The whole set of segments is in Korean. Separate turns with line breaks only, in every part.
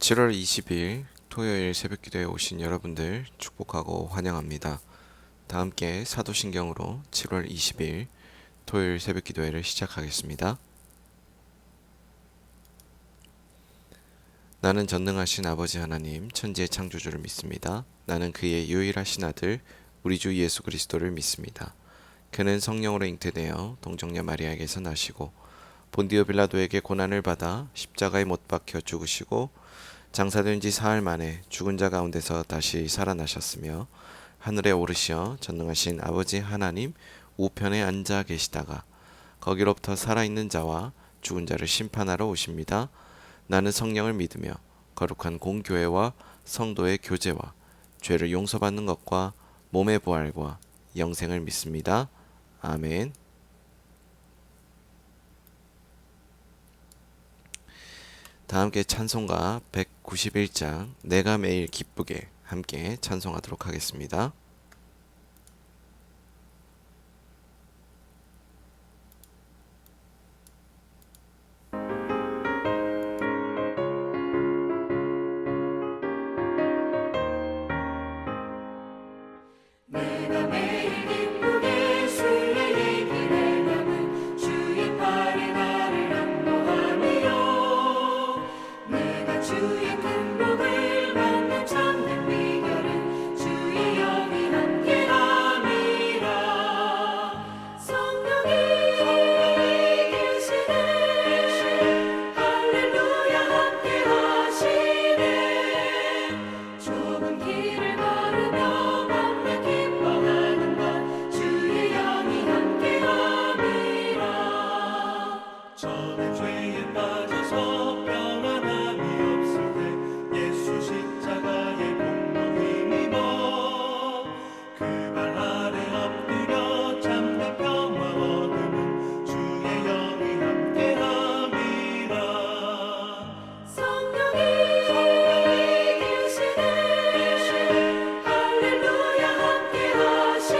7월 20일 토요일 새벽기도에 오신 여러분들 축복하고 환영합니다. 다 함께 사도신경으로 7월 20일 토요일 새벽기도회를 시작하겠습니다. 나는 전능하신 아버지 하나님 천지의 창조주를 믿습니다. 나는 그의 유일하신 아들 우리 주 예수 그리스도를 믿습니다. 그는 성령으로 잉태되어 동정녀 마리아에게서 나시고 본디오 빌라도에게 고난을 받아 십자가에 못 박혀 죽으시고 장사된 지 사흘 만에 죽은 자 가운데서 다시 살아나셨으며 하늘에 오르시어 전능하신 아버지 하나님 우편에 앉아 계시다가 거기로부터 살아있는 자와 죽은 자를 심판하러 오십니다. 나는 성령을 믿으며 거룩한 공교회와 성도의 교제와 죄를 용서받는 것과 몸의 부활과 영생을 믿습니다. 아멘. 다 함께 찬송가 191장 내가 매일 기쁘게 함께 찬송하도록 하겠습니다.
내가 매일 기쁘게 주의 얘기를 담은 주의 팔에 나를 안보하며 내가 주의 큰 복을 받는 참된 비결은 주의 영이 함께함이라. 성령이 계시네 할렐루야 함께하시네. 좁은 길을 걸으며 맘에 기뻐하는 것 주의 영이 함께함이라.
저는 죄에 빠져서 평안함이 없을 때 예수 십자가의 공로 힘입어 그 발 아래 엎드려 참된 평화 얻으면 주의 영이 함께함이라.
성령이 계시네 할렐루야 함께하시네.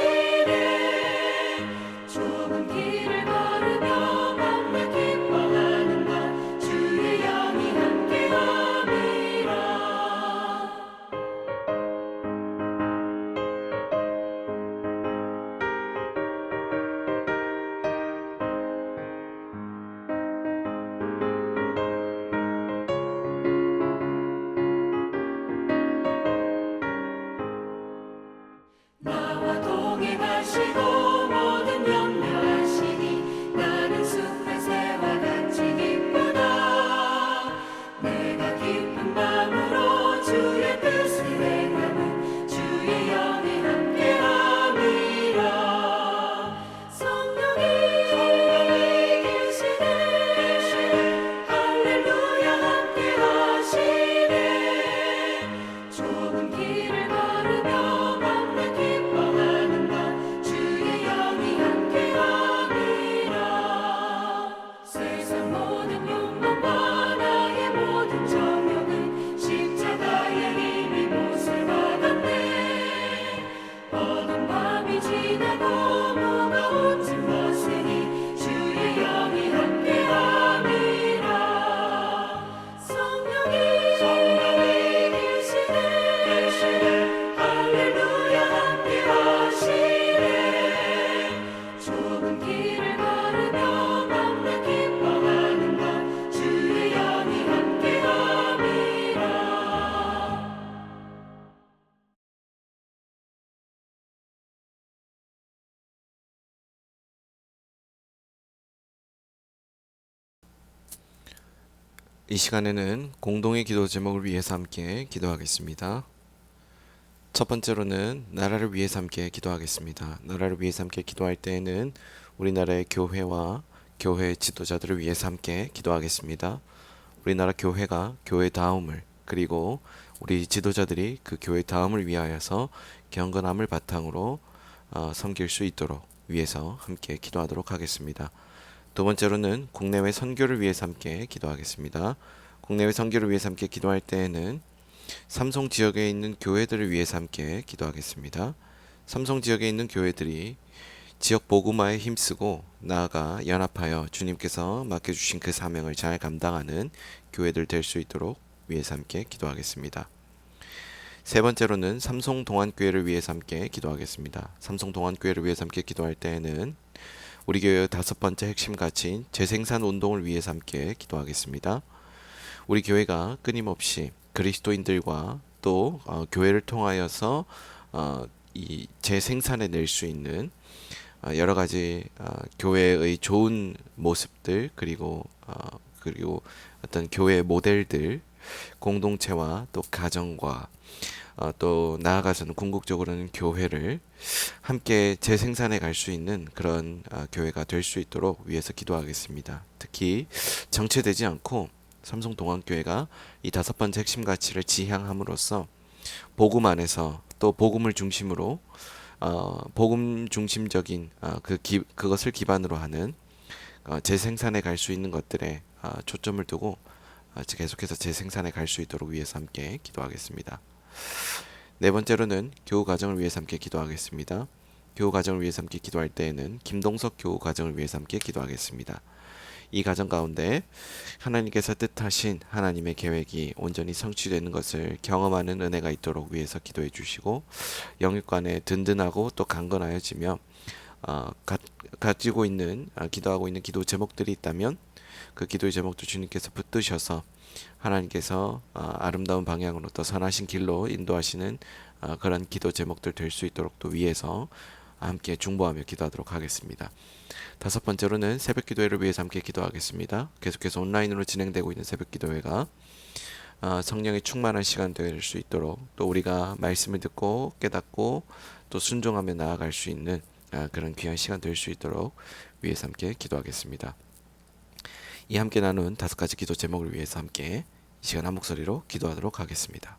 좁은 길을 걸으며 맘에 기뻐하는 것 주의 영이 함께함이라. 나와 동행하시고 모든 염려하시니 나는 숲의 새와 같이 기쁘다. 내가 깊은 밤으로 주의 뜻을 행하는 주의 영이 함께함이라. 성령이 계시네 할렐루야 함께하시네. 좁은 길을 걸으며 맘에 기뻐하는 것 주의 영이 함께함이라. 세상 모든 욕망과 나의 모든 정욕은 십자가의 힘이 못을 받았네. 어두운 밤이 지나고 무거운 짐 벗으니 주의 영이 함께함이라. 성령이 계시네 할렐루야 함께하시네. 좁은 길을 걸으며 맘에 기뻐하는 것 주의 영이 함께함이라.
이 시간에는 공동의 기도 제목을 위해서 함께 기도하겠습니다. 첫 번째로는 나라를 위해서 함께 기도하겠습니다. 나라를 위해서 함께 기도할 때에는 우리나라의 교회와 교회 지도자들을 위해서 함께 기도하겠습니다. 우리나라 교회가 교회다움을 그리고 우리 지도자들이 그 교회다움을 위하여서 경건함을 바탕으로 섬길 수 있도록 위해서 함께 기도하도록 하겠습니다. 두 번째로는 국내외 선교를 위해서 함께 기도하겠습니다. 국내외 선교를 위해서 함께 기도할 때에는 삼성 지역에 있는 교회들을 위해서 함께 기도하겠습니다. 삼성 지역에 있는 교회들이 지역 복음화에 힘쓰고 나아가 연합하여 주님께서 맡겨주신 그 사명을 잘 감당하는 교회들 될 수 있도록 위해서 함께 기도하겠습니다. 세 번째로는 삼성동안교회를 위해서 함께 기도하겠습니다. 삼성동안교회를 위해서 함께 기도할 때에는 우리 교회의 다섯 번째 핵심 가치인 재생산 운동을 위해서 함께 기도하겠습니다. 우리 교회가 끊임없이 그리스도인들과 또 교회를 통하여서 이 재생산해 낼 수 있는 여러 가지 교회의 좋은 모습들 그리고 어떤 교회 모델들 공동체와 또 가정과 또 나아가서는 궁극적으로는 교회를 함께 재생산해 갈 수 있는 그런 교회가 될 수 있도록 위해서 기도하겠습니다. 특히 정체되지 않고 삼성동안교회가 이 다섯 번째 핵심 가치를 지향함으로써 복음 안에서 또 복음을 중심으로 복음 중심적인 그것을 기반으로 하는 재생산해 갈 수 있는 것들에 초점을 두고 계속해서 재생산해 갈 수 있도록 위해서 함께 기도하겠습니다. 네 번째로는 교우 가정을 위해서 함께 기도하겠습니다. 교우 가정을 위해서 함께 기도할 때에는 김동석 교우 가정을 위해서 함께 기도하겠습니다. 이 가정 가운데 하나님께서 뜻하신 하나님의 계획이 온전히 성취되는 것을 경험하는 은혜가 있도록 위해서 기도해 주시고 영육간에 든든하고 또 강건하여지며 가지고 있는 기도하고 있는 기도 제목들이 있다면 그 기도의 제목도 주님께서 붙드셔서 하나님께서 아름다운 방향으로 또 선하신 길로 인도하시는 그런 기도 제목들 될 수 있도록 또 위해서 함께 중보하며 기도하도록 하겠습니다. 다섯 번째로는 새벽 기도회를 위해서 함께 기도하겠습니다. 계속해서 온라인으로 진행되고 있는 새벽 기도회가 성령의 충만한 시간 될 수 있도록 또 우리가 말씀을 듣고 깨닫고 또 순종하며 나아갈 수 있는 그런 귀한 시간 될 수 있도록 위해서 함께 기도하겠습니다. 이 함께 나눈 다섯 가지 기도 제목을 위해서 함께 이 시간 한 목소리로 기도하도록 하겠습니다.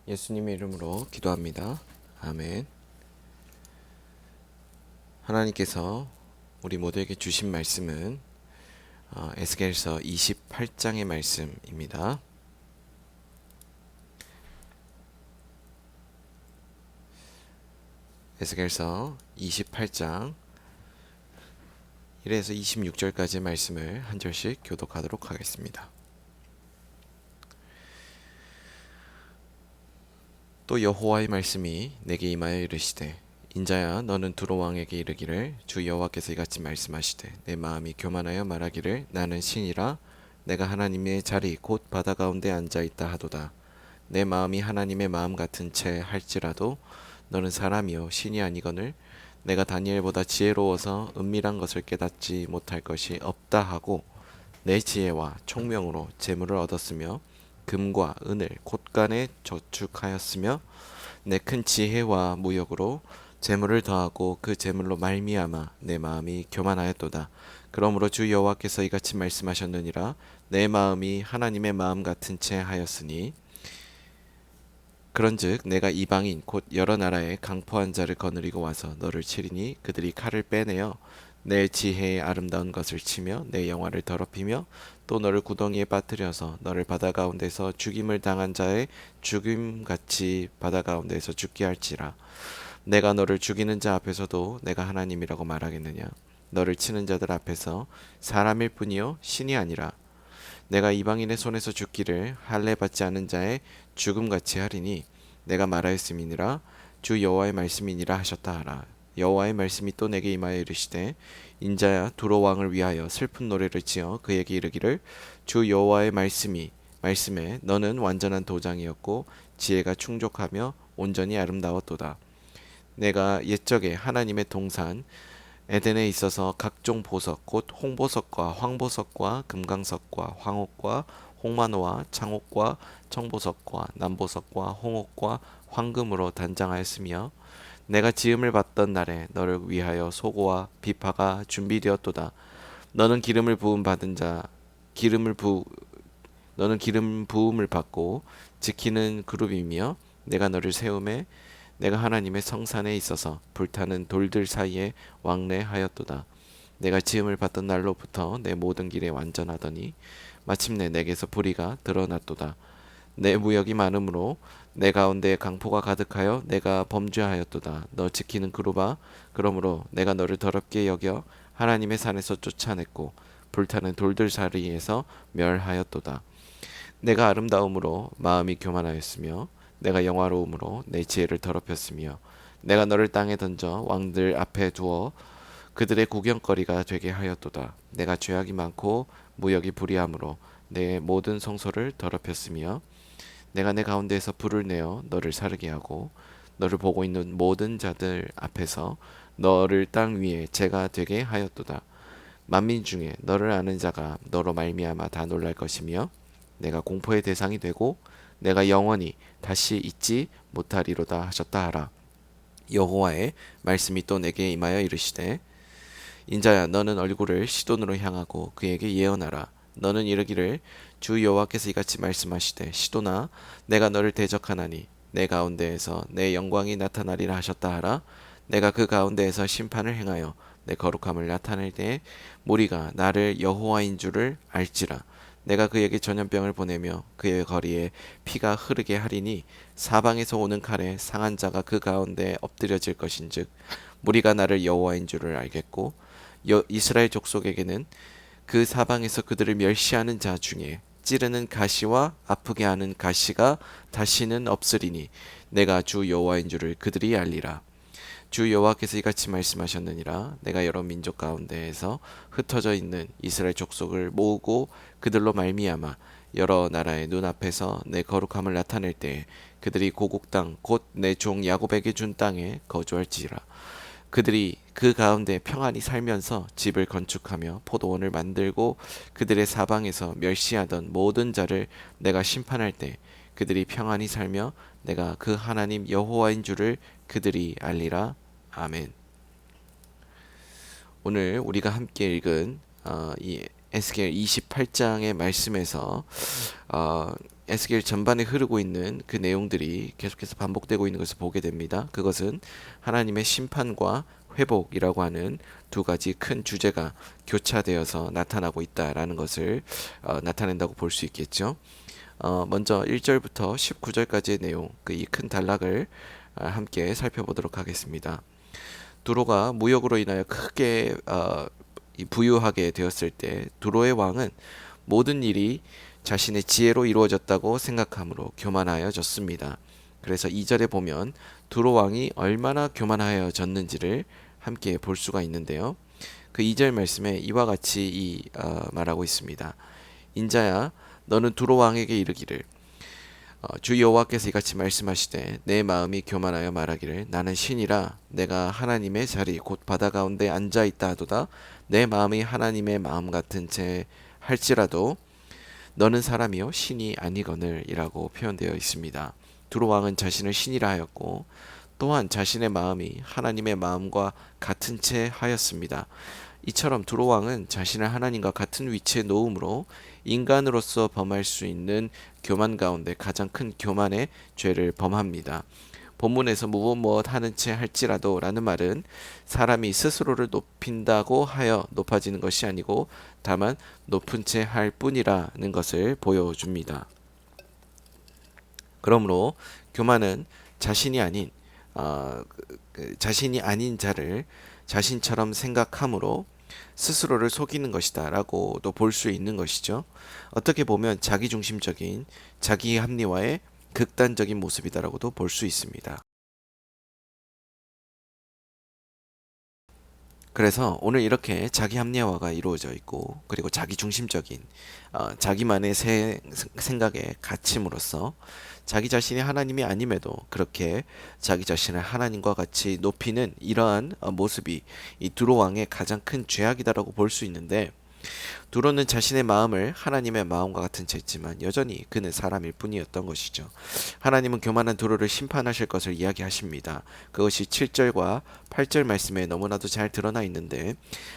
예수님의 이름으로 기도합니다. 아멘. 하나님께서 우리 모두에게 주신 말씀은 에스겔서 28장의 말씀입니다. 에스겔서 28장 1에서 26절까지의 말씀을 한 절씩 교독하도록 하겠습니다. 또 여호와의 말씀이 내게 임하여 이르시되 인자야 너는 두로 왕에게 이르기를 주 여호와께서 이같이 말씀하시되 내 마음이 교만하여 말하기를 나는 신이라 내가 하나님의 자리 곧 바다 가운데 앉아 있다 하도다. 내 마음이 하나님의 마음 같은 채 할지라도 너는 사람이요 신이 아니거늘 내가 다니엘보다 지혜로워서 은밀한 것을 깨닫지 못할 것이 없다 하고 내 지혜와 총명으로 재물을 얻었으며 금과 은을 곳간에 저축하였으며 내 큰 지혜와 무역으로 재물을 더하고 그 재물로 말미암아 내 마음이 교만하였도다. 그러므로 주 여호와께서 이같이 말씀하셨느니라 내 마음이 하나님의 마음 같은 채 하였으니 그런즉 내가 이방인 곧 여러 나라의 강포한 자를 거느리고 와서 너를 치리니 그들이 칼을 빼내어 내 지혜의 아름다운 것을 치며 내 영화를 더럽히며 또 너를 구덩이에 빠뜨려서 너를 바다 가운데서 죽임을 당한 자의 죽임같이 바다 가운데서 죽게 할지라. 내가 너를 죽이는 자 앞에서도 내가 하나님이라고 말하겠느냐. 너를 치는 자들 앞에서 사람일 뿐이요 신이 아니라. 내가 이방인의 손에서 죽기를 할례 받지 않은 자의 죽음같이 하리니 내가 말하였음이니라. 주 여호와의 말씀이니라 하셨다 하라. 여호와의 말씀이 또 내게 임하여 이르시되 인자야 두로 왕을 위하여 슬픈 노래를 지어 그에게 이르기를 주 여호와의 말씀에 너는 완전한 도장이었고 지혜가 충족하며 온전히 아름다웠도다. 내가 옛적에 하나님의 동산 에덴에 있어서 각종 보석 곧 홍보석과 황보석과 금강석과 황옥과 홍만호와 창옥과 청보석과 남보석과 홍옥과 황금으로 단장하였으며 내가 지음을 받던 날에 너를 위하여 소고와 비파가 준비되었도다. 너는 기름 부음을 받고 지키는 그룹이며 내가 너를 세우매 내가 하나님의 성산에 있어서 불타는 돌들 사이에 왕래하였도다. 내가 지음을 받던 날로부터 내 모든 길에 완전하더니 마침내 내게서 불의가 드러났도다. 내 무역이 많으므로 내 가운데 강포가 가득하여 내가 범죄하였도다. 너 지키는 그룹아, 그러므로 내가 너를 더럽게 여겨 하나님의 산에서 쫓아냈고 불타는 돌들 사이에서 멸하였도다. 내가 아름다움으로 마음이 교만하였으며 내가 영화로움으로 내 지혜를 더럽혔으며 내가 너를 땅에 던져 왕들 앞에 두어 그들의 구경거리가 되게 하였도다. 내가 죄악이 많고 무역이 불의함으로 내 모든 성소를 더럽혔으며 내가 내 가운데에서 불을 내어 너를 사르게 하고 너를 보고 있는 모든 자들 앞에서 너를 땅 위에 재가 되게 하였도다. 만민 중에 너를 아는 자가 너로 말미암아 다 놀랄 것이며 내가 공포의 대상이 되고 내가 영원히 다시 잊지 못하리로다 하셨다 하라. 여호와의 말씀이 또 내게 임하여 이르시되 인자야 너는 얼굴을 시돈으로 향하고 그에게 예언하라. 너는 이르기를 주 여호와께서 이같이 말씀하시되 시돈아 내가 너를 대적하나니 내 가운데에서 내 영광이 나타나리라 하셨다 하라. 내가 그 가운데에서 심판을 행하여 내 거룩함을 나타낼 때에 무리가 나를 여호와인 줄을 알지라. 내가 그에게 전염병을 보내며 그의 거리에 피가 흐르게 하리니 사방에서 오는 칼에 상한 자가 그 가운데 엎드려질 것인즉 무리가 나를 여호와인 줄을 알겠고 이스라엘 족속에게는 그 사방에서 그들을 멸시하는 자 중에 찌르는 가시와 아프게 하는 가시가 다시는 없으리니 내가 주 여호와인 줄을 그들이 알리라. 주 여호와께서 이같이 말씀하셨느니라. 내가 여러 민족 가운데에서 흩어져 있는 이스라엘 족속을 모으고 그들로 말미암아 여러 나라의 눈앞에서 내 거룩함을 나타낼 때에 그들이 고국 땅 곧 내 종 야곱에게 준 땅에 거주할지라. 그들이 그 가운데 평안히 살면서 집을 건축하며 포도원을 만들고 그들의 사방에서 멸시하던 모든 자를 내가 심판할 때 그들이 평안히 살며 내가 그 하나님 여호와인 줄을 그들이 알리라. 아멘. 오늘 우리가 함께 읽은 이 에스겔 28장의 말씀에서 에스겔 전반에 흐르고 있는 그 내용들이 계속해서 반복되고 있는 것을 보게 됩니다. 그것은 하나님의 심판과 회복이라고 하는 두 가지 큰 주제가 교차되어서 나타나고 있다라는 것을 나타낸다고 볼 수 있겠죠. 먼저 1절부터 19절까지의 내용, 그 이 큰 단락을 함께 살펴보도록 하겠습니다. 두로가 무역으로 인하여 크게 부유하게 되었을 때 두로의 왕은 모든 일이 자신의 지혜로 이루어졌다고 생각함으로 교만하여졌습니다. 그래서 2절에 보면 두로 왕이 얼마나 교만하여졌는지를 함께 볼 수가 있는데요. 그 2절 말씀에 이와 같이 말하고 있습니다. 인자야 너는 두로 왕에게 이르기를 주 여호와께서 이같이 말씀하시되 내 마음이 교만하여 말하기를 나는 신이라 내가 하나님의 자리 곧 바다 가운데 앉아 있다 하도다. 내 마음이 하나님의 마음 같은 채 할지라도 너는 사람이요 신이 아니거늘이라고 표현되어 있습니다. 두로 왕은 자신을 신이라 하였고 또한 자신의 마음이 하나님의 마음과 같은 채 하였습니다. 이처럼 두로 왕은 자신을 하나님과 같은 위치에 놓음으로 인간으로서 범할 수 있는 교만 가운데 가장 큰 교만의 죄를 범합니다. 본문에서 무엇 하는 채 할지라도 라는 말은 사람이 스스로를 높인다고 하여 높아지는 것이 아니고 다만 높은 채 할 뿐이라는 것을 보여줍니다. 그러므로 교만은 자신이 아닌 자를 자신처럼 생각함으로 스스로를 속이는 것이다 라고도 볼 수 있는 것이죠. 어떻게 보면 자기중심적인 자기 합리화의 극단적인 모습이다라고도 볼 수 있습니다. 그래서 오늘 이렇게 자기 합리화가 이루어져 있고 그리고 자기 중심적인 자기만의 생각에 갇힘으로써 자기 자신이 하나님이 아님에도 그렇게 자기 자신을 하나님과 같이 높이는 이러한 모습이 이 두로 왕의 가장 큰 죄악이다라고 볼 수 있는데 두로는 자신의 마음을 하나님의 마음과 같은 채 했지만 여전히 그는 사람일 뿐이었던 것이죠. 하나님은 교만한 두로를 심판하실 것을 이야기하십니다. 그것이 7절과 8절 말씀에 너무나도 잘 드러나 있는데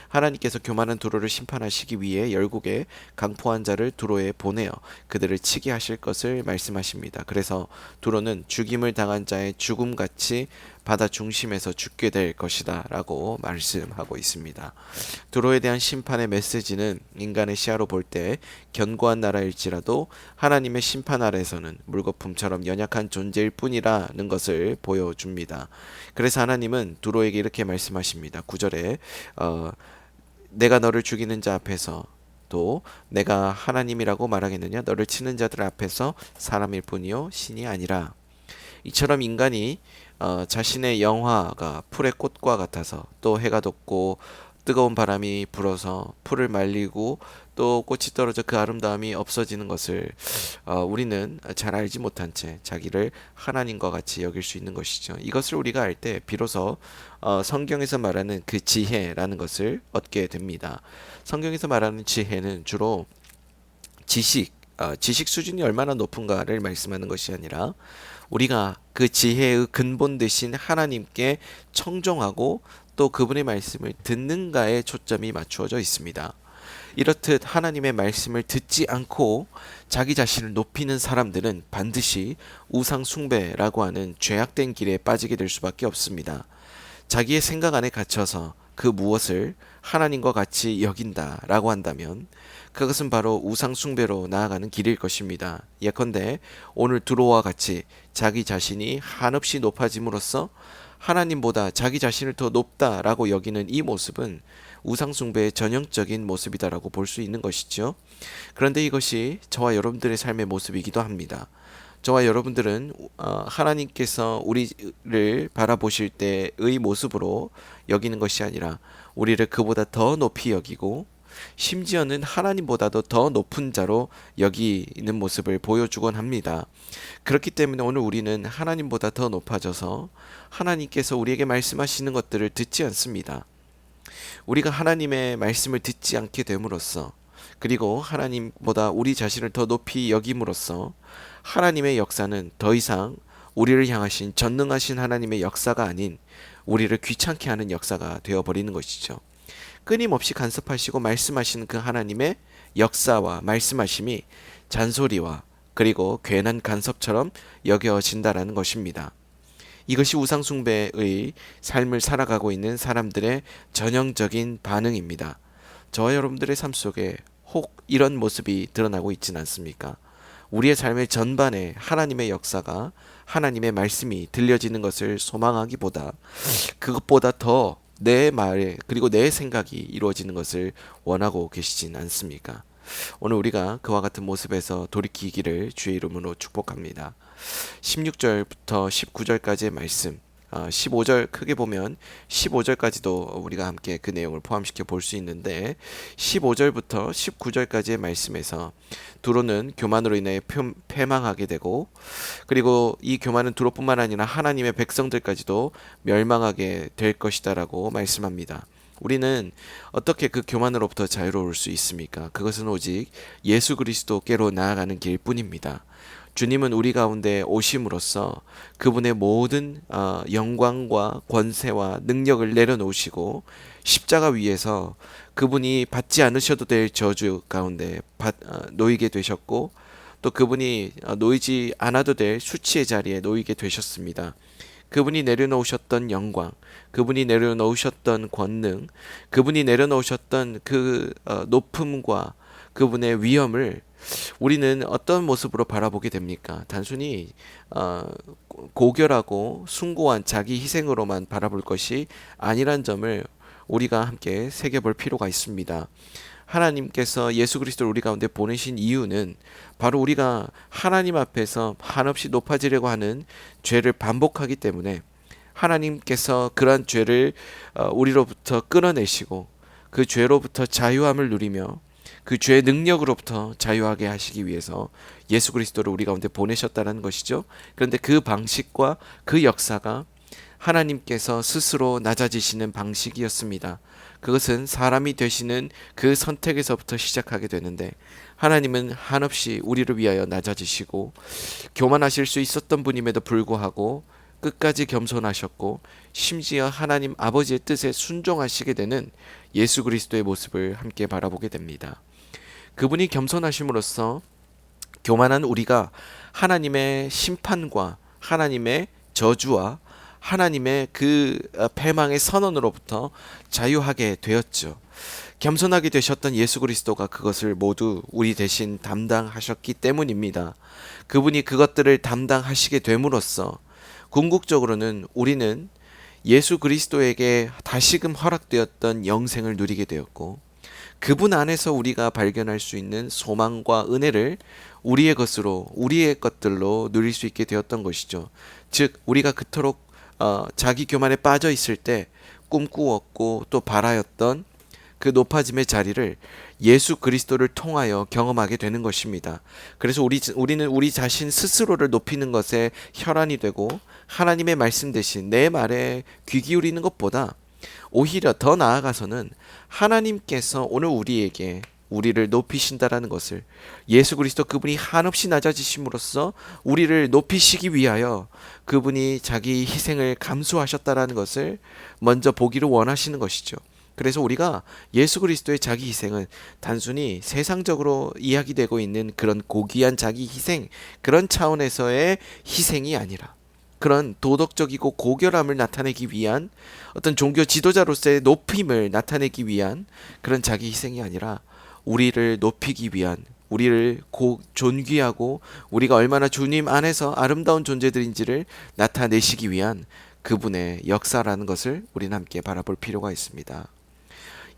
하나님께서 교만한 두로를 심판하시기 위해 열국의 강포한 자를 두로에 보내어 그들을 치게 하실 것을 말씀하십니다. 그래서 두로는 죽임을 당한 자의 죽음같이 바다 중심에서 죽게 될 것이다 라고 말씀하고 있습니다. 두로에 대한 심판의 메시지는 인간의 시야로 볼 때 견고한 나라일지라도 하나님의 심판 아래에서는 물거품처럼 연약한 존재일 뿐이라는 것을 보여줍니다. 그래서 하나님은 두로에게 이렇게 말씀하십니다. 9절에 내가 너를 죽이는 자 앞에서 또 내가 하나님이라고 말하겠느냐? 너를 치는 자들 앞에서 사람일 뿐이요 신이 아니라. 이처럼 인간이 자신의 영화가 풀의 꽃과 같아서 또 해가 돋고 뜨거운 바람이 불어서 풀을 말리고 또 꽃이 떨어져 그 아름다움이 없어지는 것을 우리는 잘 알지 못한 채 자기를 하나님과 같이 여길 수 있는 것이죠. 이것을 우리가 알 때 비로소 성경에서 말하는 그 지혜라는 것을 얻게 됩니다. 성경에서 말하는 지혜는 주로 지식 수준이 얼마나 높은가를 말씀하는 것이 아니라 우리가 그 지혜의 근본 되신 하나님께 청종하고 또 그분의 말씀을 듣는가에 초점이 맞추어져 있습니다. 이렇듯 하나님의 말씀을 듣지 않고 자기 자신을 높이는 사람들은 반드시 우상 숭배라고 하는 죄악된 길에 빠지게 될 수밖에 없습니다. 자기의 생각 안에 갇혀서 그 무엇을 하나님과 같이 여긴다라고 한다면 그것은 바로 우상 숭배로 나아가는 길일 것입니다. 예컨대 오늘 두로와 같이 자기 자신이 한없이 높아짐으로써 하나님보다 자기 자신을 더 높다라고 여기는 이 모습은 우상 숭배의 전형적인 모습이다라고 볼 수 있는 것이죠. 그런데 이것이 저와 여러분들의 삶의 모습이기도 합니다. 저와 여러분들은 하나님께서 우리를 바라보실 때의 모습으로 여기는 것이 아니라 우리를 그보다 더 높이 여기고 심지어는 하나님보다도 더 높은 자로 여기는 모습을 보여주곤 합니다. 그렇기 때문에 오늘 우리는 하나님보다 더 높아져서 하나님께서 우리에게 말씀하시는 것들을 듣지 않습니다. 우리가 하나님의 말씀을 듣지 않게 됨으로써 그리고 하나님보다 우리 자신을 더 높이 여김으로써 하나님의 역사는 더 이상 우리를 향하신 전능하신 하나님의 역사가 아닌 우리를 귀찮게 하는 역사가 되어버리는 것이죠. 끊임없이 간섭하시고 말씀하시는 그 하나님의 역사와 말씀하심이 잔소리와 그리고 괜한 간섭처럼 여겨진다라는 것입니다. 이것이 우상숭배의 삶을 살아가고 있는 사람들의 전형적인 반응입니다. 저와 여러분들의 삶 속에 혹 이런 모습이 드러나고 있지는 않습니까? 우리의 삶의 전반에 하나님의 역사가 하나님의 말씀이 들려지는 것을 소망하기보다 그것보다 더 내 말에 그리고 내 생각이 이루어지는 것을 원하고 계시진 않습니까? 오늘 우리가 그와 같은 모습에서 돌이키기를 주의 이름으로 축복합니다. 16절부터 19절까지의 말씀 15절 크게 보면 15절까지도 우리가 함께 그 내용을 포함시켜 볼 수 있는데 15절부터 19절까지의 말씀에서 두로는 교만으로 인해 패망하게 되고 그리고 이 교만은 두로뿐만 아니라 하나님의 백성들까지도 멸망하게 될 것이다 라고 말씀합니다. 우리는 어떻게 그 교만으로부터 자유로울 수 있습니까? 그것은 오직 예수 그리스도께로 나아가는 길뿐입니다. 주님은 우리 가운데 오심으로써 그분의 모든 영광과 권세와 능력을 내려놓으시고 십자가 위에서 그분이 받지 않으셔도 될 저주 가운데 놓이게 되셨고 또 그분이 놓이지 않아도 될 수치의 자리에 놓이게 되셨습니다. 그분이 내려놓으셨던 영광, 그분이 내려놓으셨던 권능, 그분이 내려놓으셨던 그 높음과 그분의 위엄을 우리는 어떤 모습으로 바라보게 됩니까? 단순히 고결하고 숭고한 자기 희생으로만 바라볼 것이 아니란 점을 우리가 함께 새겨볼 필요가 있습니다. 하나님께서 예수 그리스도를 우리 가운데 보내신 이유는 바로 우리가 하나님 앞에서 한없이 높아지려고 하는 죄를 반복하기 때문에 하나님께서 그러한 죄를 우리로부터 끊어내시고 그 죄로부터 자유함을 누리며 그 죄의 능력으로부터 자유하게 하시기 위해서 예수 그리스도를 우리 가운데 보내셨다는 것이죠. 그런데 그 방식과 그 역사가 하나님께서 스스로 낮아지시는 방식이었습니다. 그것은 사람이 되시는 그 선택에서부터 시작하게 되는데 하나님은 한없이 우리를 위하여 낮아지시고 교만하실 수 있었던 분임에도 불구하고 끝까지 겸손하셨고 심지어 하나님 아버지의 뜻에 순종하시게 되는 예수 그리스도의 모습을 함께 바라보게 됩니다. 그분이 겸손하심으로써 교만한 우리가 하나님의 심판과 하나님의 저주와 하나님의 그 패망의 선언으로부터 자유하게 되었죠. 겸손하게 되셨던 예수 그리스도가 그것을 모두 우리 대신 담당하셨기 때문입니다. 그분이 그것들을 담당하시게 됨으로써 궁극적으로는 우리는 예수 그리스도에게 다시금 허락되었던 영생을 누리게 되었고 그분 안에서 우리가 발견할 수 있는 소망과 은혜를 우리의 것들로 누릴 수 있게 되었던 것이죠. 즉 우리가 그토록 자기 교만에 빠져 있을 때 꿈꾸었고 또 바라였던 그 높아짐의 자리를 예수 그리스도를 통하여 경험하게 되는 것입니다. 그래서 우리는 우리 자신 스스로를 높이는 것에 혈안이 되고 하나님의 말씀 대신 내 말에 귀 기울이는 것보다 오히려 더 나아가서는 하나님께서 오늘 우리를 높이신다라는 것을, 예수 그리스도 그분이 한없이 낮아지심으로써 우리를 높이시기 위하여 그분이 자기 희생을 감수하셨다라는 것을 먼저 보기를 원하시는 것이죠. 그래서 우리가 예수 그리스도의 자기 희생은 단순히 세상적으로 이야기되고 있는 그런 고귀한 자기 희생, 그런 차원에서의 희생이 아니라 그런 도덕적이고 고결함을 나타내기 위한 어떤 종교 지도자로서의 높임을 나타내기 위한 그런 자기 희생이 아니라 우리를 높이기 위한, 우리를 존귀하고 우리가 얼마나 주님 안에서 아름다운 존재들인지를 나타내시기 위한 그분의 역사라는 것을 우리는 함께 바라볼 필요가 있습니다.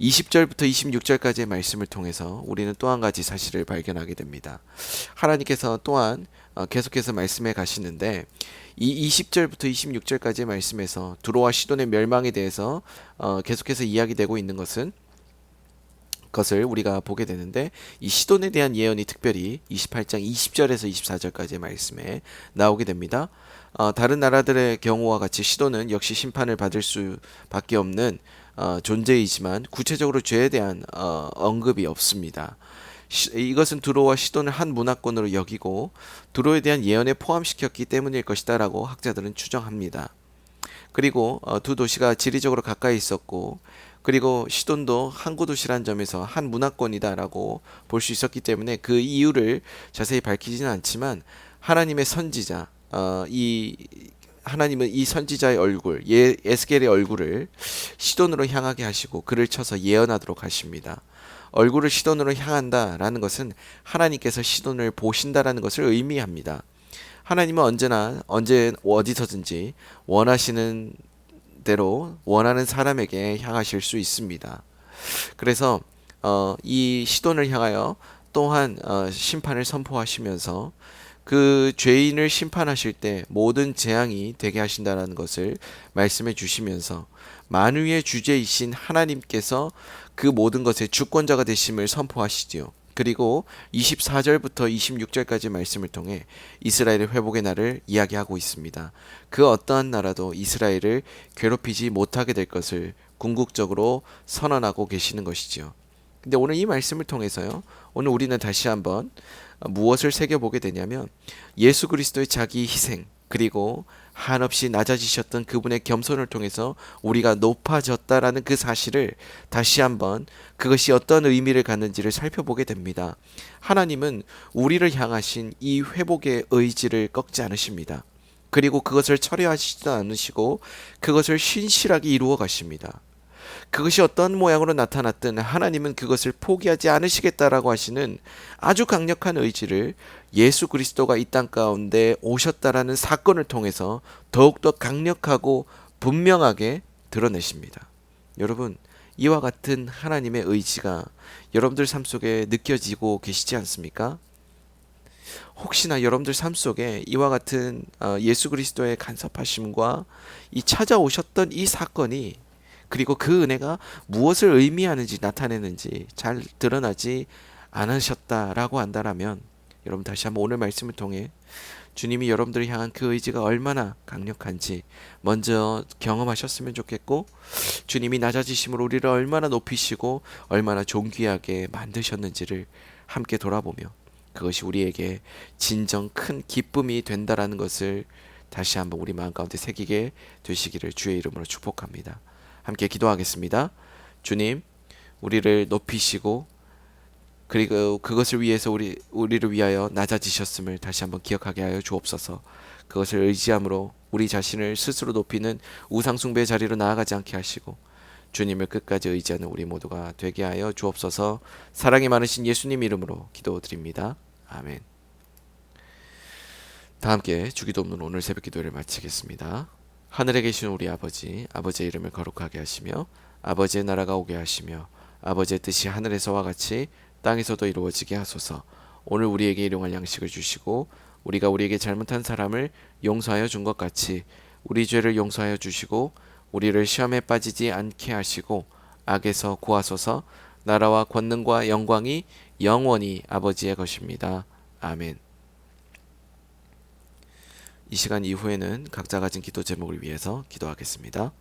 20절부터 26절까지의 말씀을 통해서 우리는 또 한 가지 사실을 발견하게 됩니다. 하나님께서 또한 계속해서 말씀해 가시는데 이 20절부터 26절까지의 말씀에서 두로와 시돈의 멸망에 대해서 계속해서 이야기되고 있는 것을 우리가 보게 되는데, 이 시돈에 대한 예언이 특별히 28장 20절에서 24절까지의 말씀에 나오게 됩니다. 다른 나라들의 경우와 같이 시돈은 역시 심판을 받을 수밖에 없는 존재이지만 구체적으로 죄에 대한 언급이 없습니다. 이것은 두로와 시돈을 한 문화권으로 여기고 두로에 대한 예언에 포함시켰기 때문일 것이다 라고 학자들은 추정합니다. 그리고 두 도시가 지리적으로 가까이 있었고, 그리고 시돈도 항구 도시란 점에서 한 문화권이다 라고 볼 수 있었기 때문에 그 이유를 자세히 밝히지는 않지만, 하나님의 선지자, 하나님은 이 선지자의 얼굴, 에스겔의 얼굴을 시돈으로 향하게 하시고 그를 쳐서 예언하도록 하십니다. 얼굴을 시돈으로 향한다라는 것은 하나님께서 시돈을 보신다라는 것을 의미합니다. 하나님은 언제나 어디서든지 원하시는 대로 원하는 사람에게 향하실 수 있습니다. 그래서 이 시돈을 향하여 또한 심판을 선포하시면서 그 죄인을 심판하실 때 모든 재앙이 되게 하신다는 것을 말씀해 주시면서 만유의 주제이신 하나님께서 그 모든 것의 주권자가 되심을 선포하시지요. 그리고 24절부터 26절까지 말씀을 통해 이스라엘의 회복의 날을 이야기하고 있습니다. 그 어떠한 나라도 이스라엘을 괴롭히지 못하게 될 것을 궁극적으로 선언하고 계시는 것이지요. 근데 오늘 이 말씀을 통해서요, 오늘 우리는 다시 한번 무엇을 새겨보게 되냐면, 예수 그리스도의 자기 희생, 그리고 한없이 낮아지셨던 그분의 겸손을 통해서 우리가 높아졌다라는 그 사실을 다시 한번, 그것이 어떤 의미를 갖는지를 살펴보게 됩니다. 하나님은 우리를 향하신 이 회복의 의지를 꺾지 않으십니다. 그리고 그것을 철회하시지도 않으시고 그것을 신실하게 이루어 가십니다. 그것이 어떤 모양으로 나타났든 하나님은 그것을 포기하지 않으시겠다라고 하시는 아주 강력한 의지를 예수 그리스도가 이 땅 가운데 오셨다라는 사건을 통해서 더욱더 강력하고 분명하게 드러내십니다. 여러분, 이와 같은 하나님의 의지가 여러분들 삶 속에 느껴지고 계시지 않습니까? 혹시나 여러분들 삶 속에 이와 같은 예수 그리스도의 간섭하심과 이 찾아오셨던 이 사건이, 그리고 그 은혜가 무엇을 의미하는지 나타내는지 잘 드러나지 않으셨다라고 한다면, 여러분 다시 한번 오늘 말씀을 통해 주님이 여러분들을 향한 그 의지가 얼마나 강력한지 먼저 경험하셨으면 좋겠고, 주님이 낮아지심으로 우리를 얼마나 높이시고 얼마나 존귀하게 만드셨는지를 함께 돌아보며 그것이 우리에게 진정 큰 기쁨이 된다라는 것을 다시 한번 우리 마음 가운데 새기게 되시기를 주의 이름으로 축복합니다. 함께 기도하겠습니다. 주님, 우리를 높이시고 그리고 그것을 위해서 우리를 위하여 낮아지셨음을 다시 한번 기억하게 하여 주옵소서. 그것을 의지함으로 우리 자신을 스스로 높이는 우상숭배의 자리로 나아가지 않게 하시고 주님을 끝까지 의지하는 우리 모두가 되게 하여 주옵소서. 사랑이 많으신 예수님 이름으로 기도드립니다. 아멘. 다 함께 주기도 없는 오늘 새벽 기도를 마치겠습니다. 하늘에 계신 우리 아버지, 아버지의 이름을 거룩하게 하시며 아버지의 나라가 오게 하시며 아버지의 뜻이 하늘에서와 같이 땅에서도 이루어지게 하소서. 오늘 우리에게 일용할 양식을 주시고 우리가 우리에게 잘못한 사람을 용서하여 준 것 같이 우리 죄를 용서하여 주시고 우리를 시험에 빠지지 않게 하시고 악에서 구하소서. 나라와 권능과 영광이 영원히 아버지의 것입니다. 아멘. 이 시간 이후에는 각자 가진 기도 제목을 위해서 기도하겠습니다.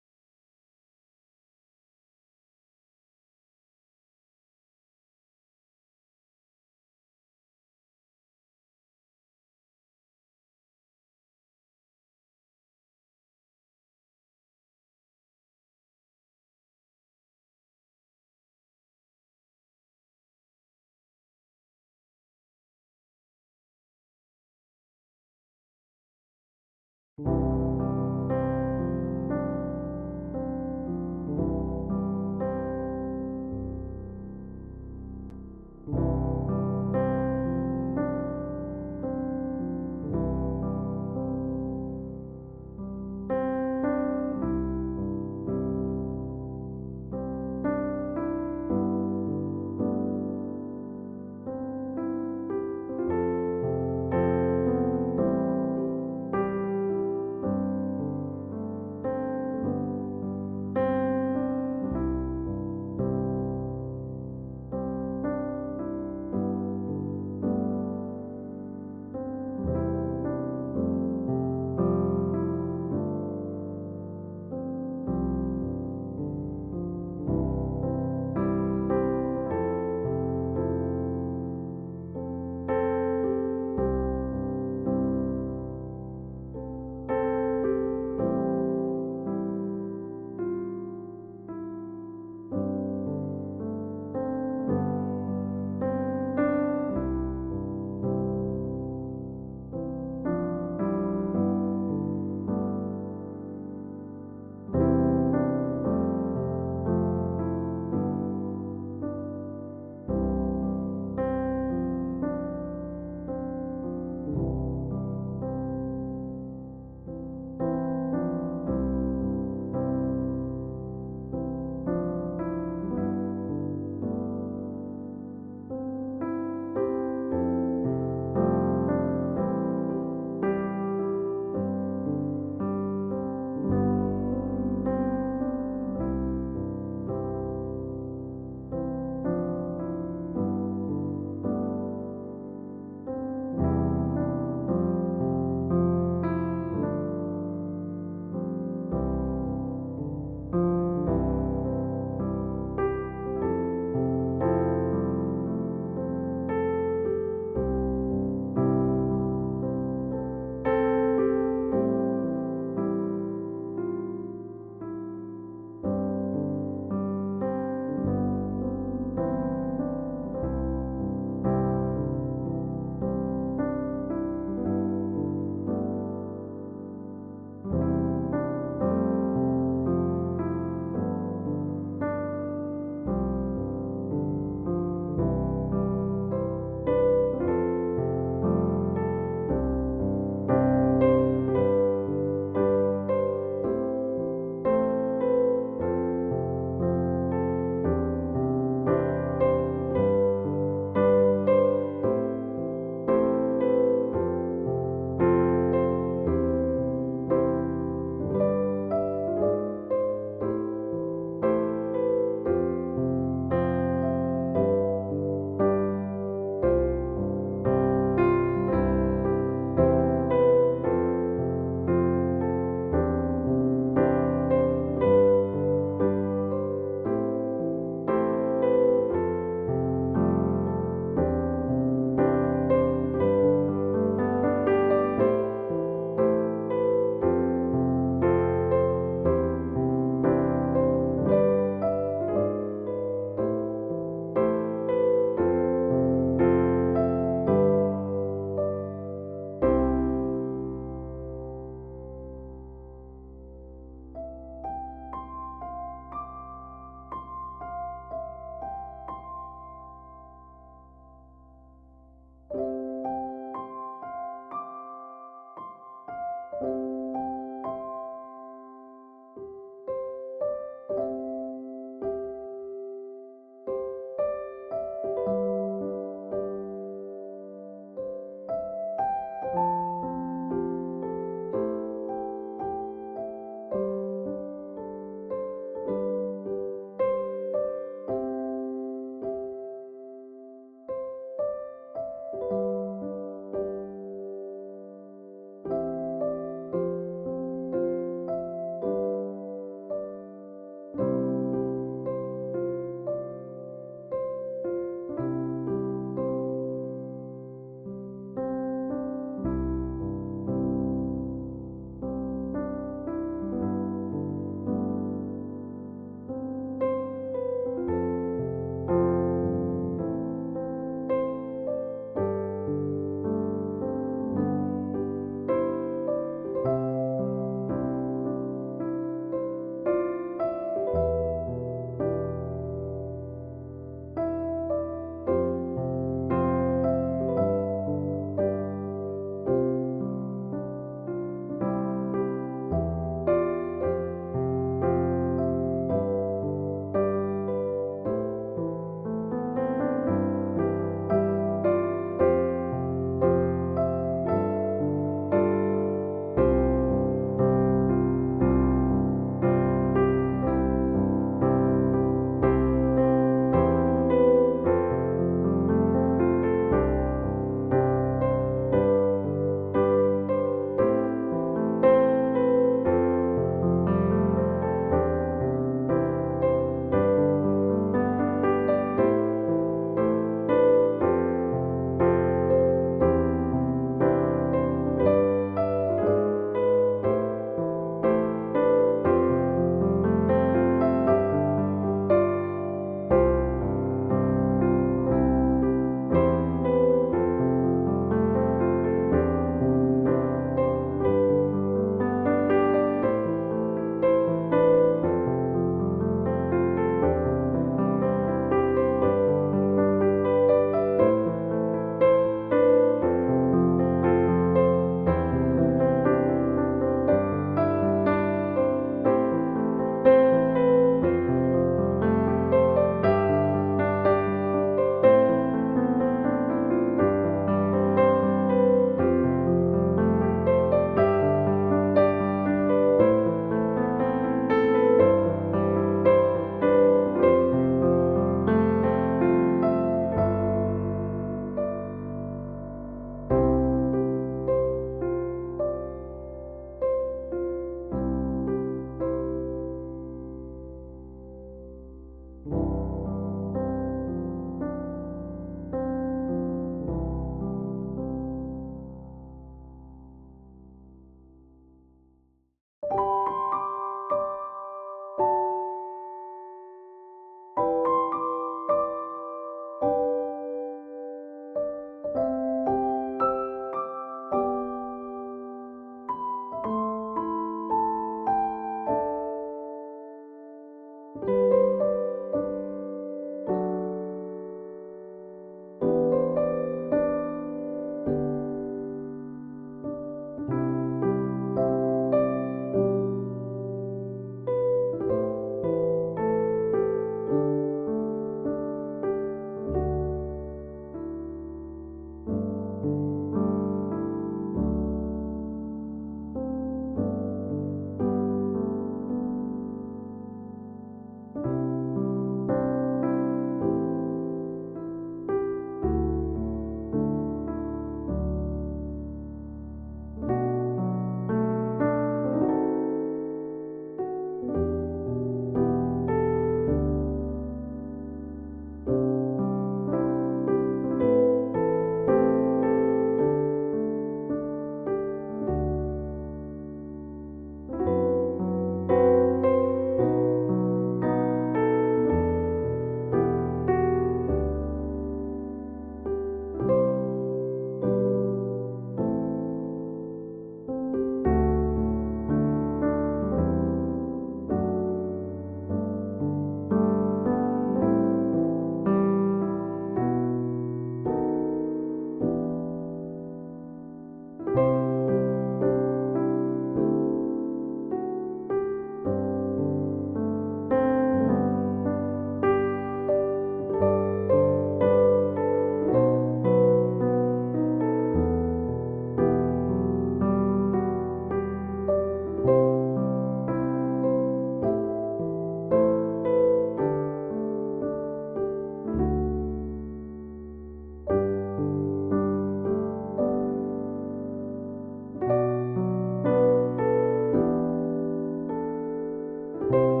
주